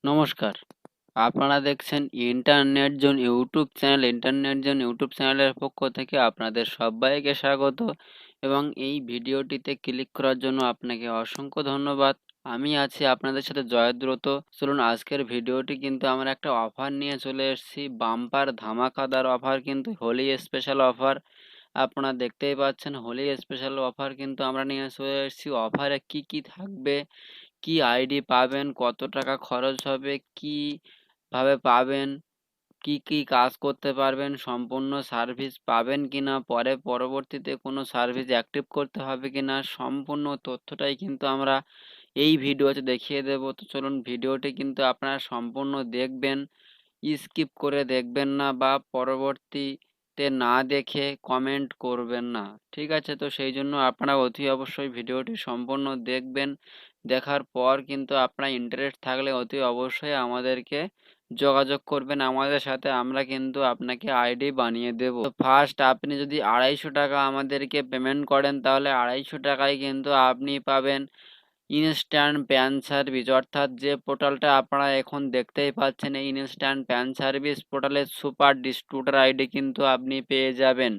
নমস্কার। আপনারা দেখছেন internet zone YouTube channel. Internet zone YouTube চ্যানেলের পক্ষ থেকে আপনাদের সব্বাইকে স্বাগত এবং এই ভিডিওটিতে ক্লিক করার জন্য আপনাকে অসংখ্য ধন্যবাদ। আমি আছি আপনাদের সাথে জয়দ্রত। চলুন আজকের ভিডিওটি কিন্তু আমরা একটা অফার নিয়ে চলে এসেছি। বাম্পার ধামাকাদার অফার, কিন্তু হোলি স্পেশাল অফার। আপনারা দেখতেই পাচ্ছেন হোলি স্পেশাল অফার কিন্তু আমরা নিয়ে চলে এসেছি। অফারে কি কি থাকবে, কি আইডি পাবেন, কত টাকা খরচ হবে, কিভাবে পাবেন, কি কি কাজ করতে পারবেন, সম্পূর্ণ সার্ভিস পাবেন কিনা, পরবর্তীতে কোনো সার্ভিস অ্যাক্টিভ করতে হবে কিনা, সম্পূর্ণ তথ্যটাই কিন্তু আমরা এই ভিডিওতে দেখিয়ে দেব। তো চলুন ভিডিওটি কিন্তু আপনারা সম্পূর্ণ দেখবেন, স্কিপ করে দেখবেন না বা পরবর্তীতে না দেখে কমেন্ট করবেন না, ঠিক আছে? তো সেই জন্য আপনারা অতি অবশ্যই ভিডিওটি সম্পূর্ণ দেখবেন। দেখার পর কিন্তু আপনার ইন্টারেস্ট থাকলে অতি অবশ্যই আমাদেরকে যোগাযোগ করবেন আমাদের সাথে। আমরা কিন্তু আপনাকে আইডি বানিয়ে দেব। তো ফার্স্ট আপনি যদি 250 টাকা আমাদেরকে পেমেন্ট করেন, তাহলে 250 টাকায় কিন্তু আপনি পাবেন ইনস্ট্যান্ট প্যান সার্ভিস। অর্থাৎ যে পোর্টালটা আপনারা এখন দেখতেই পাচ্ছেন, এই ইনস্ট্যান্ট প্যান সার্ভিস পোর্টালের সুপার ডিস্ট্রিবিউটর আইডি কিন্তু আপনি পেয়ে যাবেন।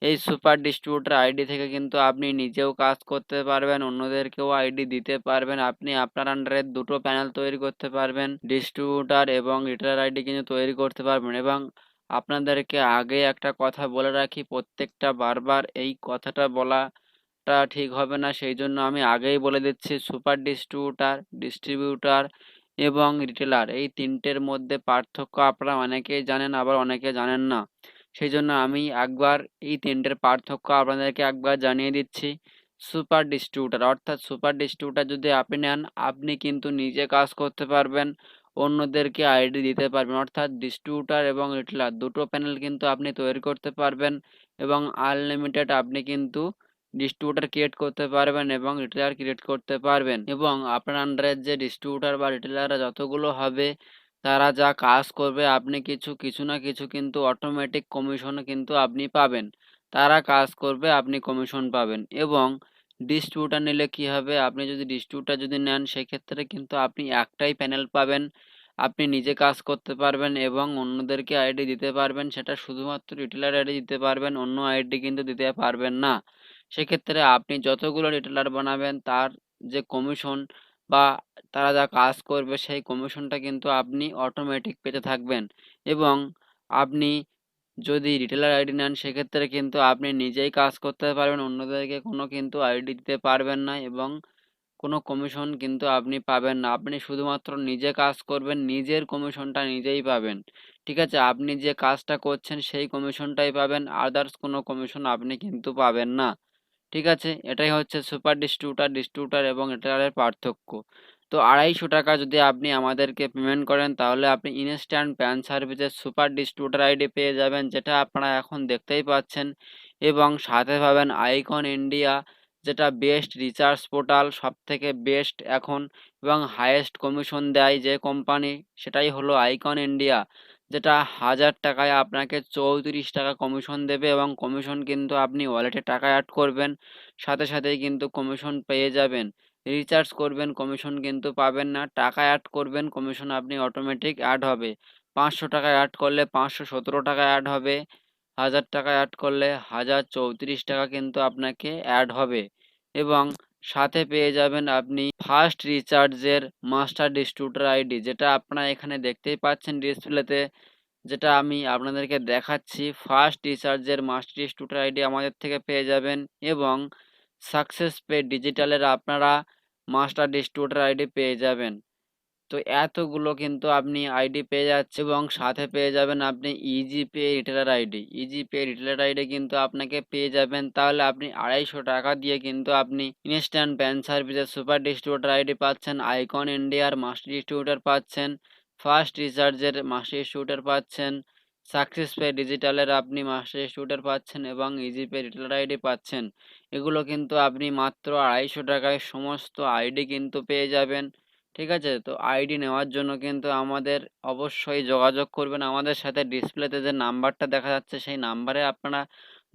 এই সুপার ডিস্ট্রিবিউটর আইডি থেকে কিন্তু আপনি নিজেও কাজ করতে পারবেন, অন্যদেরকেও আইডি দিতে পারবেন। আপনি আপনার আন্ডারে দুটো প্যানেল তৈরি করতে পারবেন, ডিস্ট্রিবিউটর এবং রিটেলার আইডি কিন্তু তৈরি করতে পারবেন। এবং আপনাদেরকে আগে একটা কথা বলে রাখি, প্রত্যেকটা বারবার এই কথাটা বলাটা ঠিক হবে না, সেই জন্য আমি আগেই বলে দিচ্ছি, সুপার ডিস্ট্রিবিউটর এবং রিটেলার এই তিনটের মধ্যে পার্থক্য আপনারা অনেকেই জানেন, আবার অনেকে জানেন না। সেই জন্য আমি একবার এই তিনটের পার্থক্য আপনাদেরকে একবার জানিয়ে দিচ্ছি। সুপার ডিস্ট্রিবিউটর, অর্থাৎ সুপার ডিস্ট্রিবিউটর যদি আপনি নেন, আপনি কিন্তু নিজে কাজ করতে পারবেন, অন্যদেরকে আইডি দিতে পারবেন। অর্থাৎ ডিস্ট্রিবিউটর এবং রিটেলার দুটো প্যানেল কিন্তু আপনি তৈরি করতে পারবেন এবং আনলিমিটেড আপনি কিন্তু ডিস্ট্রিবিউটর ক্রিয়েট করতে পারবেন এবং রিটেলার ক্রিয়েট করতে পারবেন। এবং আপনার আন্ডারে যে ডিস্ট্রিবিউটর বা রিটেলাররা যতগুলো হবে, তারা যা কাজ করবে, আপনি কিছু না কিছু কিন্তু অটোমেটিক কমিশন কিন্তু আপনি পাবেন। তারা কাজ করবে, আপনি কমিশন পাবেন। এবং ডিস্ট্রিবিউটর নিলে কি হবে, আপনি যদি ডিস্ট্রিবিউটর যদি নেন, সেক্ষেত্রে কিন্তু আপনি একটাই প্যানেল পাবেন, আপনি নিজে কাজ করতে পারবেন এবং অন্যদেরকে আইডি দিতে পারবেন। সেটা শুধুমাত্র রিটেলার আইডি দিতে পারবেন, অন্য আইডি কিন্তু দিতে পারবেন না। সেক্ষেত্রে আপনি যতগুলো রিটেলার বানাবেন, তার যে কমিশন বা তারা যা কাজ করবে, সেই কমিশনটা কিন্তু আপনি অটোমেটিক পেতে থাকবেন। এবং আপনি যদি রিটেলার আইডি নেন, সেক্ষেত্রে কিন্তু আপনি নিজেই কাজ করতে পারবেন, অন্যদেরকে কোনো কিন্তু আইডি দিতে পারবেন না এবং কোনো কমিশন কিন্তু আপনি পাবেন না। আপনি শুধুমাত্র নিজে কাজ করবেন, নিজের কমিশনটা নিজেই পাবেন, ঠিক আছে? আপনি যে কাজটা করছেন সেই কমিশনটাই পাবেন, আদার্স কোনো কমিশন আপনি কিন্তু পাবেন না, ঠিক আছে? এটাই হচ্ছে সুপার ডিস্ট্রিবিউটর এবং রিটেলারের পার্থক্য। তো 250 টাকা যদি আপনি আমাদেরকে পেমেন্ট করেন, তাহলে আপনি ইনস্ট্যান্ট প্যান সার্ভিসের সুপার ডিস্ট্রিবিউটর আইডি পেয়ে যাবেন, যেটা আপনারা এখন দেখতেই পাচ্ছেন। এবং সাথে পাবেন আইকন ইন্ডিয়া, যেটা বেস্ট রিচার্জ পোর্টাল, সবথেকে বেস্ট এখন এবং হাইয়েস্ট কমিশন দেয় যে কোম্পানি, সেটাই হলো আইকন ইন্ডিয়া, যেটা 1000 টাকায় আপনাকে 34 টাকা কমিশন দেবে এবং কমিশন কিন্তু আপনি ওয়ালেটে টাকা অ্যাড করবেন, সাথে সাথেই কিন্তু কমিশন পেয়ে যাবেন। রিচার্জ করবেন, কমিশন কিন্তু পাবেন না। টাকা অ্যাড করবেন, কমিশন আপনি অটোমেটিক অ্যাড হবে। 500 টাকা অ্যাড করলে 517 টাকা অ্যাড হবে। 1000 টাকা অ্যাড করলে 1034 টাকা কিন্তু আপনাকে অ্যাড হবে। এবং সাথে পেয়ে যাবেন আপনি ফার্স্ট রিচার্জের মাস্টার ডিস্ট্রিবিউটর আইডি, যেটা আপনারা এখানে দেখতেই পাচ্ছেন ডিসপ্লেতে, যেটা আমি আপনাদেরকে দেখাচ্ছি। ফার্স্ট রিচার্জের মাস্টার ডিস্ট্রিবিউটর আইডি আমাদের থেকে পেয়ে যাবেন এবং সাকসেস পে ডিজিটালের আপনারা মাস্টার ডিস্ট্রিবিউটর আইডি পেয়ে যাবেন। তো এতগুলো কিন্তু আপনি আইডি পেয়ে যাচ্ছেন এবং সাথে পেয়ে যাবেন আপনি easy pay retailer ID. Easy pay retailer ID কিন্তু আপনাকে পেয়ে যাবেন, তাহলে আপনি 250 টাকা দিয়ে কিন্তু আপনি ইনস্ট্যান্ট প্যান সার্ভিসের সুপার ডিস্ট্রিবিউটর আইডি পাচ্ছেন, আইকন ইন্ডিয়ার মাস্টার ডিস্ট্রিবিউটর পাচ্ছেন, ফার্স্ট রিচার্জের মাস্টার ডিস্ট্রিবিউটর পাচ্ছেন, সাকসেস পে ডিজিটালের আপনি মাস্টার ডিস্ট্রিবিউটর পাচ্ছেন এবং ইজি পে রিটেলার আইডি পাচ্ছেন। এগুলো কিন্তু আপনি মাত্র 250 টাকায় সমস্ত আইডি কিন্তু পেয়ে যাবেন, ঠিক আছে? তো আইডি নেওয়ার জন্য কিন্তু আমাদের অবশ্যই যোগাযোগ করবেন আমাদের সাথে। ডিসপ্লেতে যে নাম্বারটা দেখা যাচ্ছে, সেই নাম্বারে আপনারা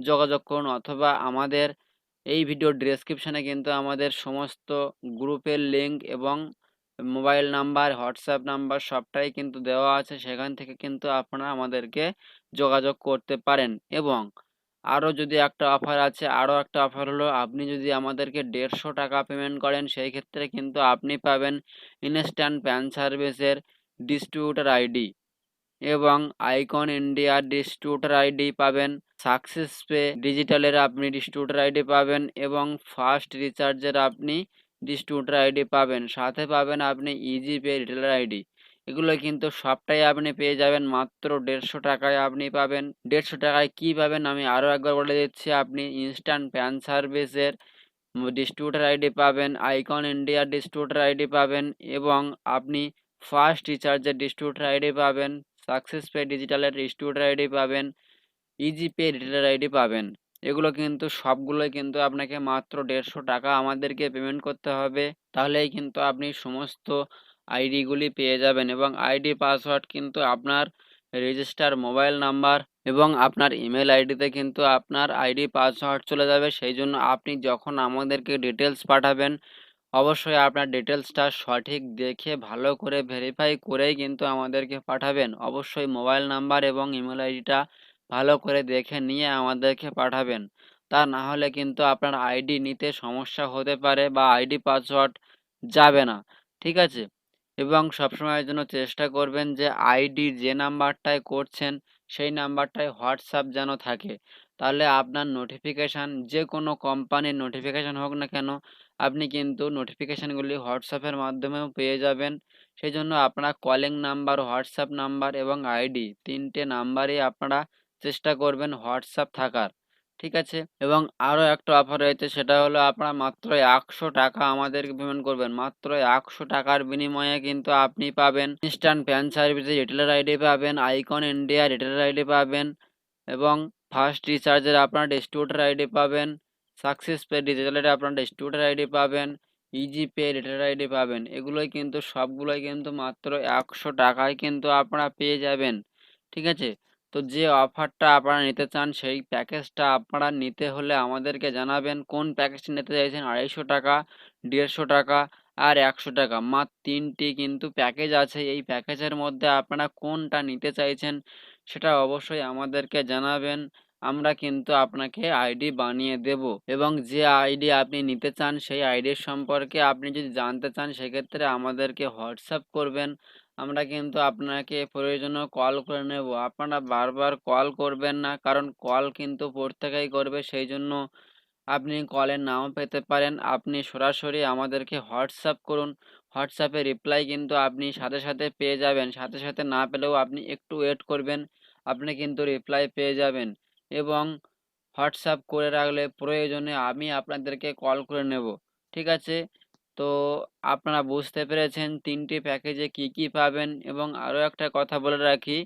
যোগাযোগ করুন, অথবা আমাদের এই ভিডিও ডেসক্রিপশনে কিন্তু আমাদের সমস্ত গ্রুপের লিঙ্ক এবং মোবাইল নাম্বার, হোয়াটসঅ্যাপ নাম্বার সবটাই কিন্তু দেওয়া আছে। সেখান থেকে কিন্তু আপনারা আমাদেরকে যোগাযোগ করতে পারেন। এবং আরও যদি একটা অফার আছে, আরও একটা অফার হলো, আপনি যদি আমাদেরকে 150 টাকা পেমেন্ট করেন সেই ক্ষেত্রে কিন্তু আপনি পাবেন ইনস্ট্যান্ট প্যান সার্ভিসের ডিস্ট্রিবিউটর আইডি এবং আইকন ইন্ডিয়ার ডিস্ট্রিবিউটর আইডি পাবেন, সাকসেস পে ডিজিটালের আপনি ডিস্ট্রিবিউটর আইডি পাবেন এবং ফাস্ট রিচার্জের আপনি ডিস্ট্রিবিউটর আইডি পাবেন। সাথে পাবেন আপনি ইজি পে রিটেলার আইডি। এগুলো কিন্তু সবটাই আপনি পেয়ে যাবেন মাত্র 150 টাকায় আপনি পাবেন। 150 টাকায় কী পাবেন আমি আরও একবার বলে দিচ্ছি, আপনি ইনস্ট্যান্ট প্যান সার্ভিসের ডিস্ট্রিবিউটর আইডি পাবেন, আইকন ইন্ডিয়ার ডিস্ট্রিবিউটর আইডি পাবেন এবং আপনি ফাস্ট রিচার্জের ডিস্ট্রিবিউটর আইডি পাবেন, সাকসেস পে ডিজিটালের ডিস্ট্রিবিউটর আইডি পাবেন, ইজি পে রিটেলার আইডি পাবেন। এগুলো কিন্তু সবগুলোই কিন্তু আপনাকে মাত্র 150 টাকা আমাদেরকে পেমেন্ট করতে হবে। তাহলেই কিন্তু আপনি সমস্ত আইডিগুলি পেয়ে যাবেন এবং আইডি পাসওয়ার্ড কিন্তু আপনার রেজিস্টার মোবাইল নাম্বার এবং আপনার ইমেল আইডিতে কিন্তু আপনার আইডি পাসওয়ার্ড চলে যাবে। সেই জন্য আপনি যখন আমাদেরকে ডিটেলস পাঠাবেন, অবশ্যই আপনার ডিটেলসটা সঠিক দেখে ভালো করে ভেরিফাই করেই কিন্তু আমাদেরকে পাঠাবেন। অবশ্যই মোবাইল নাম্বার এবং ইমেল আইডিটা ভালো করে দেখে নিয়ে আমাদেরকে পাঠাবেন। তা না হলে কিন্তু আপনার আইডি নিতে সমস্যা হতে পারে বা আইডি পাসওয়ার্ড যাবে না। ঠিক আছে? এবং সবসময়ের জন্য চেষ্টা করবেন যে আইডি যে নাম্বারটায় করছেন সেই নাম্বারটায় হোয়াটসঅ্যাপ যেন থাকে। তাহলে আপনার নোটিফিকেশান যে কোনো কোম্পানির নোটিফিকেশান হোক না কেন, আপনি কিন্তু নোটিফিকেশানগুলি হোয়াটসঅ্যাপের মাধ্যমেও পেয়ে যাবেন। সেই জন্য আপনারা কলিং নাম্বার, হোয়াটসঅ্যাপ নাম্বার এবং আইডি ৩ টে নাম্বারই আপনারা চেষ্টা করবেন হোয়াটসঅ্যাপ থাকার। ঠিক আছে? এবং আরও একটা অফার রয়েছে, সেটা হলো আপনারা মাত্র ১০০ টাকা আমাদেরকে পেমেন্ট করবেন। মাত্র ১০০ টাকার বিনিময়ে কিন্তু আপনি পাবেন ইনস্ট্যান্ট প্যান সার্ভিসের রিটেলার আইডি পাবেন, আইকন ইন্ডিয়া রিটেলার আইডি পাবেন এবং ফাস্ট রিচার্জের আপনার ডিস্ট্রিবিউটর আইডি পাবেন, সাকসেস পে ডিজিটালের আপনার ডিস্ট্রিবিউটর আইডি পাবেন, ইজি পে রিটেলার আইডি পাবেন। এগুলোই কিন্তু সবগুলোই কিন্তু মাত্র ১০০ টাকায় কিন্তু আপনারা পেয়ে যাবেন। ঠিক আছে? তো যে অফারটা আপনারা নিতে চান সেই প্যাকেজটা আপনারা নিতে হলে আমাদেরকে জানাবেন। কোন প্যাকেজটি নিতে চাইছেন? ২৫০ টাকা, ১৫০ টাকা আর ১০০ টাকা। মাত্র ৩ টি কিন্তু প্যাকেজ আছে। এই প্যাকেজের মধ্যে আপনারা কোনটা নিতে চাইছেন সেটা অবশ্যই আমাদেরকে জানাবেন। আমরা কিন্তু আপনাকে আইডি বানিয়ে দেব এবং যে আইডি আপনি নিতে চান সেই আইডির সম্পর্কে আপনি যদি জানতে চান সেক্ষেত্রে আমাদেরকে হোয়াটসঅ্যাপ করবেন। আমরা কিন্তু আপনাকে প্রয়োজনে কল করে নেব। আপনারা বারবার কল করবেন না, কারণ কল কিন্তু প্রত্যেকেই করবে। সেই জন্য আপনি কলে নাও পেতে পারেন। আপনি সরাসরি আমাদেরকে হোয়াটসঅ্যাপ করুন। হোয়াটসঅ্যাপে রিপ্লাই কিন্তু আপনি সাথে, সাথে পেয়ে যাবেন। সাথে, সাথে না পেলেও আপনি একটু ওয়েট করবেন। আপনি কিন্তু রিপ্লাই পেয়ে যাবেন এবং হোয়াটসঅ্যাপ করে রাখলে প্রয়োজনে আমি আপনাদেরকে কল করে নেব। ঠিক আছে? তো আপনারা বুঝতে পেরেছেন ৩ টি প্যাকেজে কী, কী পাবেন এবং আরও একটা কথা বলে রাখি,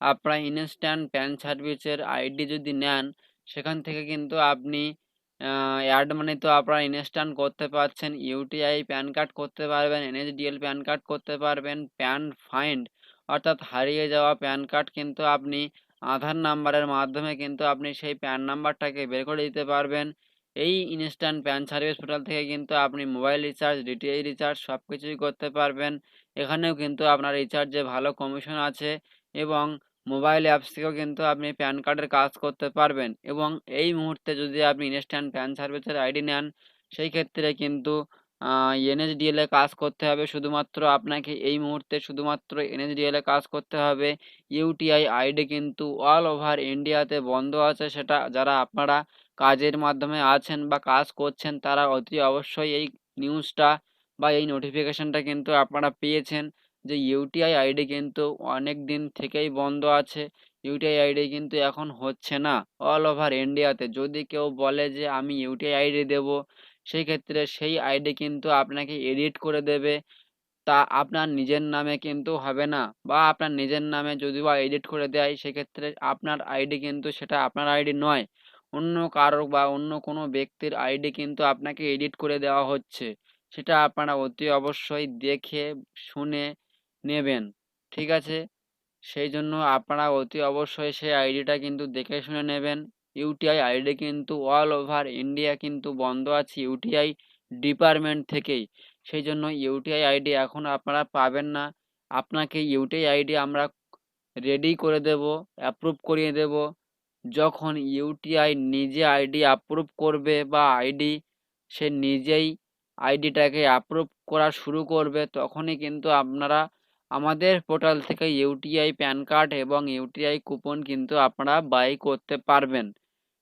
আপনারা ইনস্ট্যান্ট প্যান সার্ভিসের আইডি যদি নেন সেখান থেকে কিন্তু আপনি অ্যাড মানি তো আপনারা ইনস্ট্যান্ট করতে পারছেন, ইউটিআই প্যান কার্ড করতে পারবেন, এনএসডিএল প্যান কার্ড করতে পারবেন, প্যান ফাইন্ড অর্থাৎ হারিয়ে যাওয়া প্যান কার্ড কিন্তু আপনি আধার নাম্বারের মাধ্যমে কিন্তু আপনি সেই প্যান নাম্বারটাকে বের করে দিতে পারবেন। এই ইনস্ট্যান্ট প্যান সার্ভিস পোর্টাল থেকে কিন্তু আপনি মোবাইল রিচার্জ, ডিটিএইচ রিচার্জ সব কিছুই করতে পারবেন। এখানেও কিন্তু আপনার রিচার্জে ভালো কমিশন আছে এবং মোবাইল অ্যাপস থেকেও কিন্তু আপনি প্যান কার্ডের কাজ করতে পারবেন এবং এই মুহূর্তে যদি আপনি ইনস্ট্যান্ট প্যান সার্ভিসের আইডি নেন সেই ক্ষেত্রে কিন্তু এনএসডিএল এ কাজ করতে হবে শুধুমাত্র আপনাকে। এই মুহূর্তে শুধুমাত্র এনএসডিএল এ কাজ করতে হবে। ইউটিআই আইডি কিন্তু অল ওভার ইন্ডিয়াতে বন্ধ আছে। সেটা যারা আপনারা কাজের মাধ্যমে আছেন বা কাজ করছেন তারা অতি অবশ্যই এই নিউজটা বা এই নোটিফিকেশনটা কিন্তু আপনারা পেয়েছেন যে ইউটিআই আইডি কিন্তু অনেক দিন থেকেই বন্ধ আছে। ইউটিআই আইডি কিন্তু এখন হচ্ছে না অল ওভার ইন্ডিয়াতে। যদি কেউ বলে যে আমি ইউটিআই আইডি দেবো, সেই ক্ষেত্রে সেই আইডি কিন্তু আপনাকে এডিট করে দেবে। তা আপনার নিজের নামে কিন্তু হবে না বা আপনার নিজের নামে যদি বা এডিট করে দেয় সেক্ষেত্রে আপনার আইডি কিন্তু সেটা আপনার আইডি নয়। অন্য কারো বা অন্য কোনো ব্যক্তির আইডি কিন্তু আপনাকে এডিট করে দেওয়া হচ্ছে। সেটা আপনারা অতি অবশ্যই দেখে শুনে নেবেন। ঠিক আছে? সেই জন্য আপনারা অতি অবশ্যই সেই আইডিটা কিন্তু দেখে শুনে নেবেন। ইউটিআই আইডি কিন্তু অল ওভার ইন্ডিয়া কিন্তু বন্ধ আছে ইউটিআই ডিপার্টমেন্ট থেকেই। সেই জন্য ইউটিআই আইডি এখন আপনারা পাবেন না। আপনাকে ইউটিআই আইডি আমরা রেডি করে দেব, অ্যাপ্রুভ করিয়ে দেব। যখন ইউটিআই নিজে আইডি অ্যাপ্রুভ করবে বা সে নিজেই আইডিটাকে অ্যাপ্রুভ করা শুরু করবে, তখনই কিন্তু আপনারা আমাদের পোর্টাল থেকে ইউটিআই প্যান কার্ড এবং ইউটিআই কুপন কিন্তু আপনারা বাই করতে পারবেন।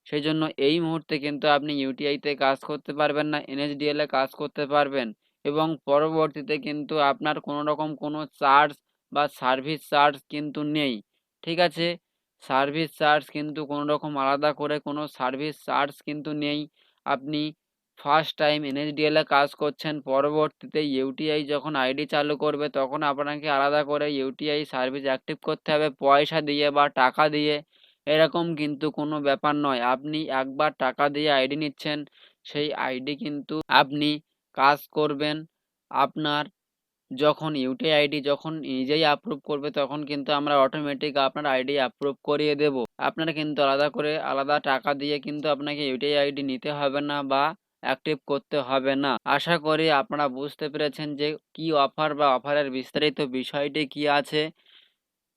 সেই জন্য এই মুহূর্তে কিন্তু আপনি ইউটিআইতে কাজ করতে পারবেন না, এনএসডিএল এ কাজ করতে পারবেন এবং পরবর্তীতে কিন্তু আপনার কোনো রকম কোনো চার্জ বা সার্ভিস চার্জ কিন্তু নেই। ঠিক আছে? সার্ভিস চার্জ কিন্তু কোনো রকম আলাদা করে কোনো সার্ভিস চার্জ কিন্তু নেই। আপনি ফার্স্ট টাইম এনএসডিএল এ কাজ করছেন, পরবর্তীতে ইউটিআই যখন আইডি চালু করবে তখন আপনাকে আলাদা করে ইউটিআই সার্ভিস অ্যাক্টিভ করতে হবে পয়সা দিয়ে বা টাকা দিয়ে। এরকম কিন্তু কোনো ব্যাপার নয়। আপনি একবার টাকা দিয়ে আইডি নিচ্ছেন, সেই আইডি কিন্তু আপনি কাজ করবেন। আপনার যখন ইউটিআই আইডি যখন নিজেই অ্যাপ্রুভ করবে তখন কিন্তু আমরা অটোমেটিক আপনার আইডি অ্যাপ্রুভ করিয়ে দেব। আপনার কিন্তু আলাদা করে আলাদা টাকা দিয়ে কিন্তু আপনাকে ইউটিআই আইডি নিতে হবে না বা অ্যাক্টিভ করতে হবে না। আশা করি আপনারা বুঝতে পেরেছেন যে কি অফার বা অফারের বিস্তারিত বিষয়টি কি আছে।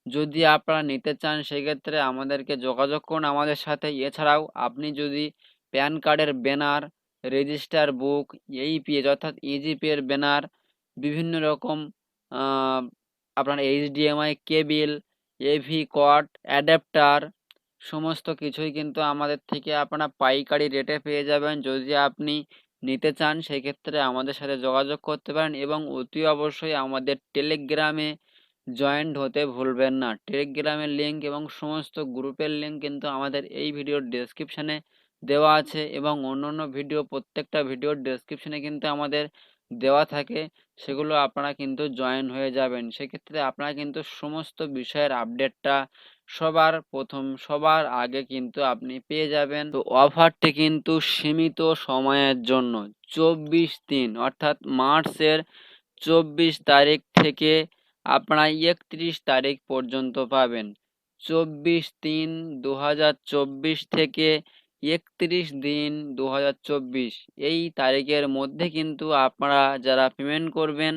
যদি আপনারা নিতে চান সেক্ষেত্রে আমাদেরকে যোগাযোগ করুন আমাদের সাথে। এছাড়াও আপনি যদি প্যান কার্ডের ব্যানার, রেজিস্টার বুক, এইপিএস অর্থাৎ ইজিপি এর ব্যানার, বিভিন্ন রকম আপনার HDMI cable, AV cord, adapter সমস্ত কিছুই কিন্তু আমাদের থেকে আপনারা পাইকারি রেটে পেয়ে যাবেন। যদি আপনি নিতে চান সেক্ষেত্রে আমাদের সাথে যোগাযোগ করতে পারেন এবং অতি অবশ্যই আমাদের টেলিগ্রামে জয়েন্ট হতে ভুলবেন না। টেলিগ্রামের লিঙ্ক এবং সমস্ত গ্রুপের লিঙ্ক কিন্তু আমাদের এই ভিডিওর ডেসক্রিপশানে দেওয়া আছে এবং অন্যান্য ভিডিও প্রত্যেকটা ভিডিওর ডেসক্রিপশানে কিন্তু আমাদের দেওয়া থাকে। সেগুলো আপনারা কিন্তু জয়েন হয়ে যাবেন। সেক্ষেত্রে আপনারা কিন্তু সমস্ত বিষয়ের আপডেটটা সবার আগে কিন্তু আপনি পেয়ে যাবেন। তো অফারটি কিন্তু সীমিত সময়ের জন্য 24 দিন অর্থাৎ মার্চের 24 তারিখ থেকে আপনারা 31 তারিখ পর্যন্ত পাবেন। 24/3/2024 থেকে 31/3/2024 এই তারিখের মধ্যে কিন্তু আপনারা যারা পেমেন্ট করবেন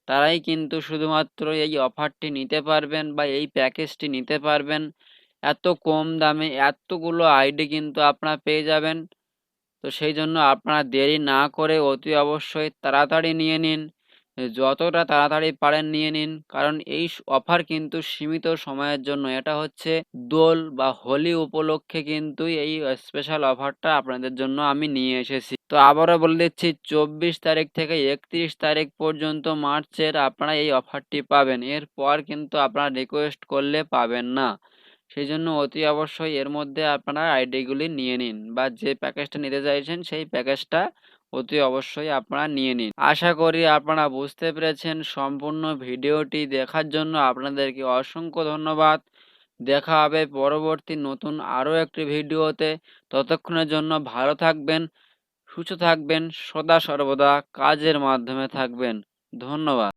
তারাই কিন্তু শুধুমাত্র এই অফারটি নিতে পারবেন বা এই প্যাকেজটি নিতে পারবেন। এত কম দামে এতগুলো আইডি কিন্তু আপনারা পেয়ে যাবেন। তো সেই জন্য আপনারা দেরি না করে অতি অবশ্যই তাড়াতাড়ি নিয়ে নিন। যতটা তাড়াতাড়ি পারেন নিয়ে নিন, কারণ এই অফার কিন্তু সীমিত সময়ের জন্য। এটা হচ্ছে দোল বা হোলি উপলক্ষে কিন্তু এই স্পেশাল অফারটা আপনাদের জন্য আমি নিয়ে এসেছি। তো আবারও বলে দিচ্ছি 24 তারিখ থেকে 31 তারিখ পর্যন্ত মার্চের আপনারা এই অফারটি পাবেন। এরপর কিন্তু আপনারা রিকোয়েস্ট করলে পাবেন না। সেই জন্য অতি অবশ্যই এর মধ্যে আপনারা আইডিগুলি নিয়ে নিন বা যে প্যাকেজটা নিতে চাইছেন সেই প্যাকেজটা অতি অবশ্যই আপনারা নিয়ে নিন। আশা করি আপনারা বুঝতে পেরেছেন। সম্পূর্ণ ভিডিওটি দেখার জন্য আপনাদেরকে অসংখ্য ধন্যবাদ। দেখা হবে পরবর্তী নতুন আরও একটি ভিডিওতে। ততক্ষণের জন্য ভালো থাকবেন, সুস্থ থাকবেন, সদা সর্বদা কাজের মাধ্যমে থাকবেন। ধন্যবাদ।